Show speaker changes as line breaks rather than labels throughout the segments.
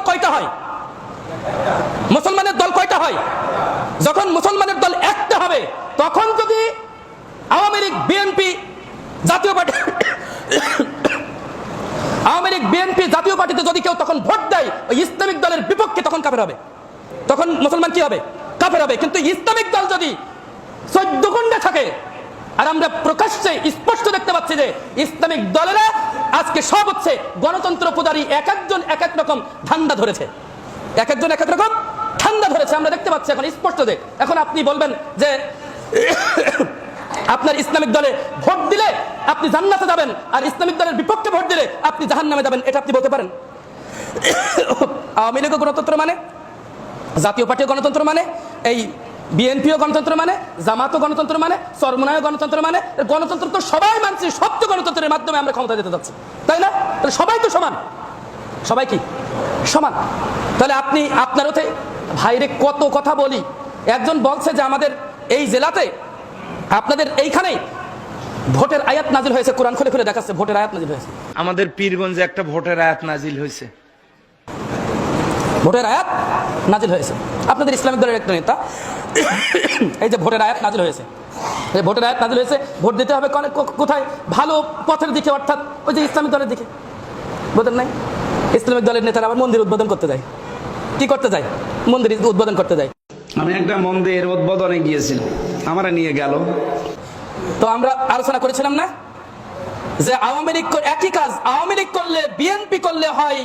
কয়টা হয়? মুসলমানের দল কয়টা হয়? যখন মুসলমানের দল একটা হবে, তখন যদি আওয়ামী লীগ বিএনপি জাতীয় পার্টি আওয়ামী লীগ বিএনপি জাতীয় পার্টিতে যদি কেউ তখন ভোট দেয় ওই ইসলামিক দলের বিপক্ষে, তখন কাফের হবে, তখন মুসলমান কি হবে? কাফের হবে। কিন্তু ইসলামিক দল যদি 14 গুন্ডা থাকে, আর আমরা প্রকাশ্যে স্পষ্ট দেখতে পাচ্ছি যে ইসলামিক দলেরা আজকে সব হচ্ছে গণতন্ত্র পূজারী, এক একজন এক এক রকম ধান্দা ধরেছে, এক একজন এক এক রকম ঠান্ডা ধরেছে, আমরা দেখতে পাচ্ছি এখন স্পষ্ট যে এখন আপনি বলবেন যে আপনার ইসলামিক দলে ভোট দিলে আপনি জান্নাতে যাবেন, আর ইসলামিক দলের বিপক্ষে ভোট দিলে আপনি জাহান্নামে যাবেন, এটা আপনি বলতে পারেন? আওয়ামী লীগও গণতন্ত্র মানে, জাতীয় পার্টিও গণতন্ত্র মানে, এই বিএনপিও গণতন্ত্র মানে, জামাতও গণতন্ত্র মানে, চরমনায়ও গণতন্ত্র মানে। গণতন্ত্র তো সবাই মানছে, সব তো গণতন্ত্রের মাধ্যমে আমরা ক্ষমতা যেতে যাচ্ছি, তাই না? তাহলে সবাই তো সমান, সবাই কি সমান? তাহলে আপনি আপনার ওতে ভাইরে কত কথা বলি। একজন বলছে যে আমাদের এই জেলাতে আপনাদের এইখানেই ভোটের আয়াত নাজিল হয়েছে, কোরআন খুলে খুলে দেখাচ্ছে ভোটের আয়াত নাজিল হয়েছে।
আমাদের পীরগঞ্জে একটা ভোটের আয়াত নাজিল হয়েছে,
ভোটের আয়াত নাজিল হয়েছে। আপনাদের ইসলামিক দলের একটা নেতা এই যে ভোটের আয়াত নাজিল হয়েছে, এই ভোটের আয়াত নাজিল হয়েছে, ভোট দিতে হবে কোথায়? ভালো পথের দিকে, অর্থাৎ ওই যে ইসলামিক দলের দিকে। বোঝেন নাই? ইসলামিক দলের নেতারা আবার মন্দির উদ্বোধন করতে যায়। কি করতে যায়? মন্দির উদ্বোধন করতে যায়।
আমি একটা মন্দির উদ্বোধনে গিয়েছিলাম, আমরা নিয়ে গেল।
তো আমরা আলোচনা করেছিলাম না যে আওয়ামী লীগ একই কাজ, আওয়ামী লীগ করলে বিএনপি করলে হয়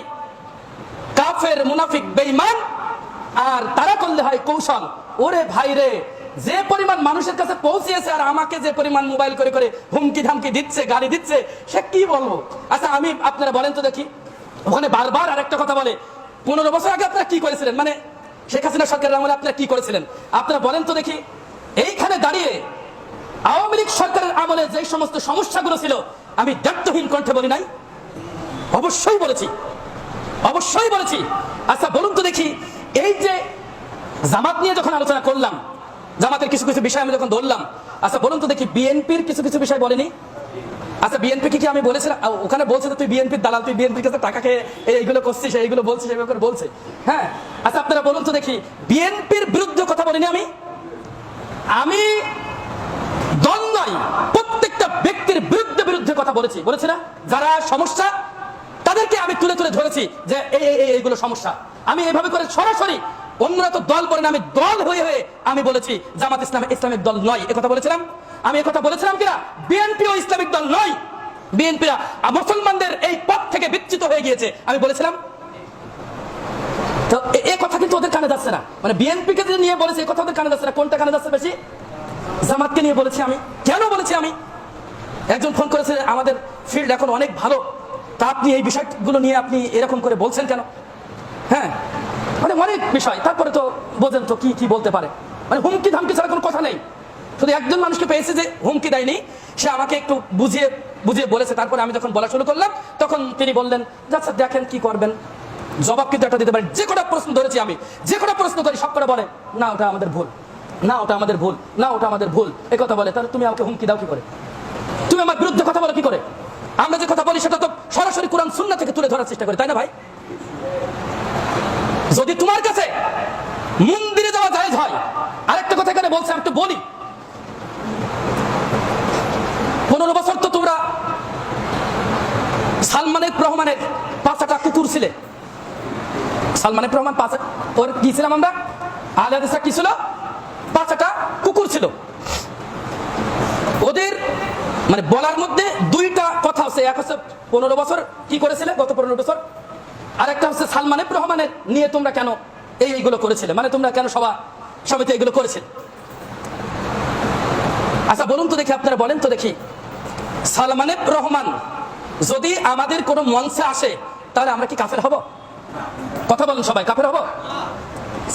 কাফের, মুনাফিক, বেঈমান, আর তারা করলে হয় কৌশল। ওরে ভাইরে, যে পরিমাণ মানুষের কাছে পৌঁছিয়েছে, আর আমাকে যে পরিমাণ মোবাইল করে করে হুমকি ধামকি দিচ্ছে, গালি দিচ্ছে, সে কি বলবো? আচ্ছা আমি আপনারা বলেন তো দেখি, ওখানে বারবার আরেকটা কথা বলে 15 বছর আগে আপনারা কি করেছিলেন, মানে শেখ হাসিনা সরকারের আমলে আপনারা কি করেছিলেন? আপনারা বলেন তো দেখি। এইখানে দাঁড়িয়ে আওয়ামী লীগ সরকারের আমলে যে সমস্ত সমস্যাগুলো ছিল আমি দায়িত্বহীন কণ্ঠে বলি নাই? অবশ্যই বলেছি, অবশ্যই বলেছি। আচ্ছা বলুন তো দেখি, এই যে জামাত নিয়ে যখন আলোচনা করলাম, জামাতের কিছু কিছু বিষয় আমি যখন ধরলাম, আচ্ছা বলুন তো দেখি বিএনপির কিছু কিছু বিষয় বলেনি? আচ্ছা বিএনপি কি আমি বলেছিলাম? ওখানে বলছে তুই বিএনপির দালাল, তুই বিএনপির কাছে টাকা খেয়ে এইগুলো করছিস, এইগুলো বলছিস, এইগুলো করে বলছে। হ্যাঁ, আচ্ছা আপনারা বলুন তো দেখি, বিএনপির বিরুদ্ধে কথা বলিনি আমি? আমি দল নয়, প্রত্যেকটা ব্যক্তির বিরুদ্ধে বিরুদ্ধে কথা বলেছি, বলেছি না? যারা সমস্যা তাদেরকে আমি তুলে তুলে ধরেছি যে এইগুলো সমস্যা। আমি এইভাবে করে সরাসরি, অন্যরা তো দল করেন, আমি দল হয়ে হয়ে আমি বলেছি জামাত ইসলাম ইসলামিক দল নয়, একথা বলেছিলাম। আমি একথা বলেছিলাম কিনা? বিএনপি ও ইসলামিক দল নয়, বিএনপিরা মুসলমানদের এই পথ থেকে বিচ্যুত হয়ে গিয়েছে, আমি বলেছিলাম। তো এই কথা কিন্তু ওদের কানে যাচ্ছে না, মানে বিএনপিকে যে নিয়ে বলেছে এই কথা ওদের কানে যাচ্ছে না। কোনটা কানে যাচ্ছে বেশি? জামাতকে নিয়ে বলেছি আমি। কেন বলেছি আমি? একজন ফোন করেছে, আমাদের ফিল্ড এখন অনেক ভালো, তা আপনি এই বিষয়গুলো নিয়ে আপনি এরকম করে বলছেন কেন? হ্যাঁ, মানে অনেক বিষয়, তারপরে তো বোঝেন তো কি কি বলতে পারে, মানে হুমকি ধামকি ছাড়া কোনো কথা নেই। শুধু একজন মানুষকে পেয়েছে যে হুমকি দেয়নি, সে আমাকে একটু বুঝিয়ে বুঝিয়ে বলেছে। তারপরে আমি যখন বলা শুরু করলাম তখন তিনি বললেন, আচ্ছা দেখেন কি করবেন, জবাব কিন্তু একটা দিতে পারেন। যে কটা প্রশ্ন ধরেছি আমি, যে কটা প্রশ্ন করি সব কটা বলে না ওটা আমাদের ভুল, না ওটা আমাদের ভুল, না ওটা আমাদের ভুল, এই কথা বলে। তাহলে তুমি আমাকে হুমকি দাও কি করে? তুমি আমার বিরুদ্ধে কথা বলো কি করে? আমরা যে কথা বলি সেটা তো সরাসরি কোরআন সুন্নাহ থেকে তুলে ধরার চেষ্টা করি, তাই না ভাই? যদি তোমার কাছে মন্দিরে যাওয়া জায়েজ হয়, আরেকটা কথা এখানে বলছে, আমি একটু বলি। 15 বছর তো তোমরা সালমানের রহমানের 5টা কুকুর ছিলে। সালমানের রহমান ওর কি ছিলাম আমরা? আহলে হাদিসরা কি ছিল? 5টা কুকুর ছিল। ওদের মানে বলার মধ্যে 2টা কথা আছে। এক হচ্ছে 15 বছর কি করেছিলে, গত 15 বছর। আরেকটা হচ্ছে সালমানের রহমানের নিয়ে তোমরা কেন এইগুলো করেছিলে, মানে তোমরা কেন সমিতি এইগুলো করেছিলে। আচ্ছা বলুন তো দেখি, আপনারা বলেন তো দেখি, সালমানের রহমান যদি আমাদের কোনো মঞ্চে আসে তাহলে আমরা কি কাফের হব? কথা বলুন সবাই, কাফের হব?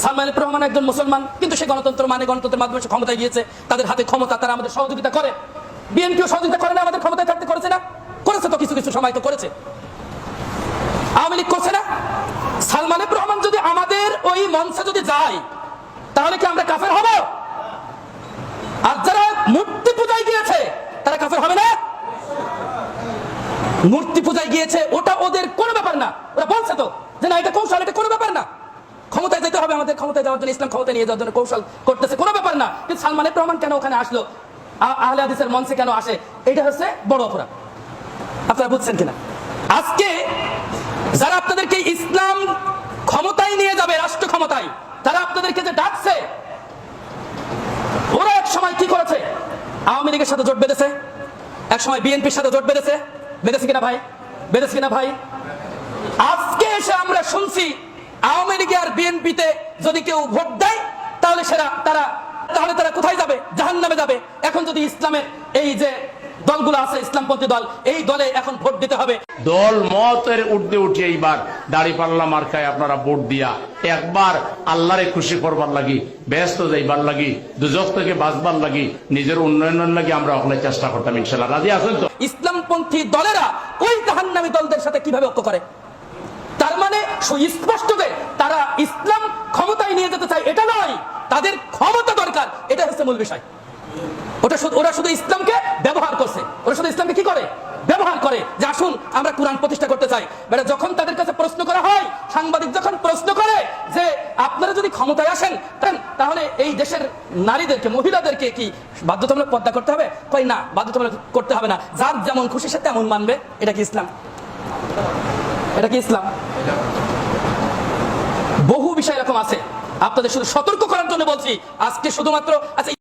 সালমান রহমান একজন মুসলমান, কিন্তু সে গণতন্ত্র মানে, গণতন্ত্রের মাধ্যমে সে ক্ষমতায় গিয়েছে, তাদের হাতে ক্ষমতা, তারা আমাদের সহযোগিতা করে। বিএনপিও সহযোগিতা করে না আমাদের ক্ষমতায় থাকতে? করেছে না? করেছে তো, কিছু কিছু সময় তো করেছে। আওয়ামী লীগ করছে না? সালমান রহমান যদি আমাদের ওই মঞ্চে যদি যায় তাহলে কি আমরা কাফের হব? আর যারা মূর্তি পূজায় গিয়েছে তারা কাফের হবে না? মূর্তি পূজায় গিয়েছে ওটা ওদের কোনো ব্যাপার না, ওরা বলছে তো যে না এটা কৌশল, এটা কোনো ব্যাপার না, ক্ষমতায় যেতে হবে আমাদের, ক্ষমতায় যাওয়ার জন্য, ইসলাম ক্ষমতায় নিয়ে যাওয়ার জন্য কৌশল করতেছে, কোনো ব্যাপার না। কিন্তু সালমান এফ রহমান কেন ওখানে আসলো, আহলে হাদিসের মঞ্চে কেন আসে, এটা হচ্ছে বড় অপরাধ। আপনারা বুঝছেন কিনা? আজকে যারা আপনাদেরকে ইসলাম ক্ষমতায় নিয়ে যাবে, রাষ্ট্র ক্ষমতায়, তারা আপনাদেরকে যে ডাকছে, ওরা এক সময় কি করেছে? আওয়ামী লীগের সাথে জোট বেঁধেছে, এক সময় বিএনপির সাথে জোট বেঁধেছে, বেঁধেছে কিনা ভাই? বেঁধেছে কিনা ভাই? আজকে এসে আমরা শুনছি আওয়ামী লীগে আর বিএনপিতে যদি কেউ ভোট দেয় তাহলে তারা কোথায় যাবে? জাহান্নামে যাবে। এখন যদি ইসলামের এই যে দলগুলো আছে, ইসলামপন্থী দল, এই দলে এখন ভোট দিতে হবে।
দল মতের ঊর্ধ্বে উঠে এইবার দাড়িপাল্লা মার্কায় আপনারা ভোট দিয়া একবার আল্লাহরে খুশি করবার লাগি, ব্যস্ত যাইবার লাগি, দুজক থেকে বাঁচবার লাগি, নিজের উন্নয়নের লাগি আমরা অকলে চেষ্টা করতাম। ইনশাল্লাহ রাজি আছেন তো?
ইসলামপন্থী দলেরা ওই জাহান্নামী দলদের সাথে কিভাবে ঐক্য করে? তার মানে সুস্পষ্ট যে তারা ইসলাম ক্ষমতায় নিয়ে যেতে চায় এটা নয়, তাদের ক্ষমতা দরকার, এটা হচ্ছে মূল বিষয়। ওরা শুধু ইসলামকে ব্যবহার করছে, ওরা শুধু ইসলামকে কি করে? ব্যবহার করে, যে আসুন আমরা কোরআন প্রতিষ্ঠা করতে চাই। বেটা যখন তাদের কাছে প্রশ্ন করা হয়, সাংবাদিক যখন প্রশ্ন করে যে আপনারা যদি ক্ষমতায় আসেন তাহলে এই দেশের নারীদেরকে, মহিলাদেরকে কি বাধ্যতামূলক পর্দা করতে হবে? কই না, বাধ্যতামূলক করতে হবে না, যার যেমন খুশি সে তেমন মানবে। এটা কি ইসলাম? এটা কি ইসলাম? বহু বিষয় এরকম আছে, আপনাদের শুধু সতর্ক করার জন্য বলছি। আজকে শুধুমাত্র আচ্ছা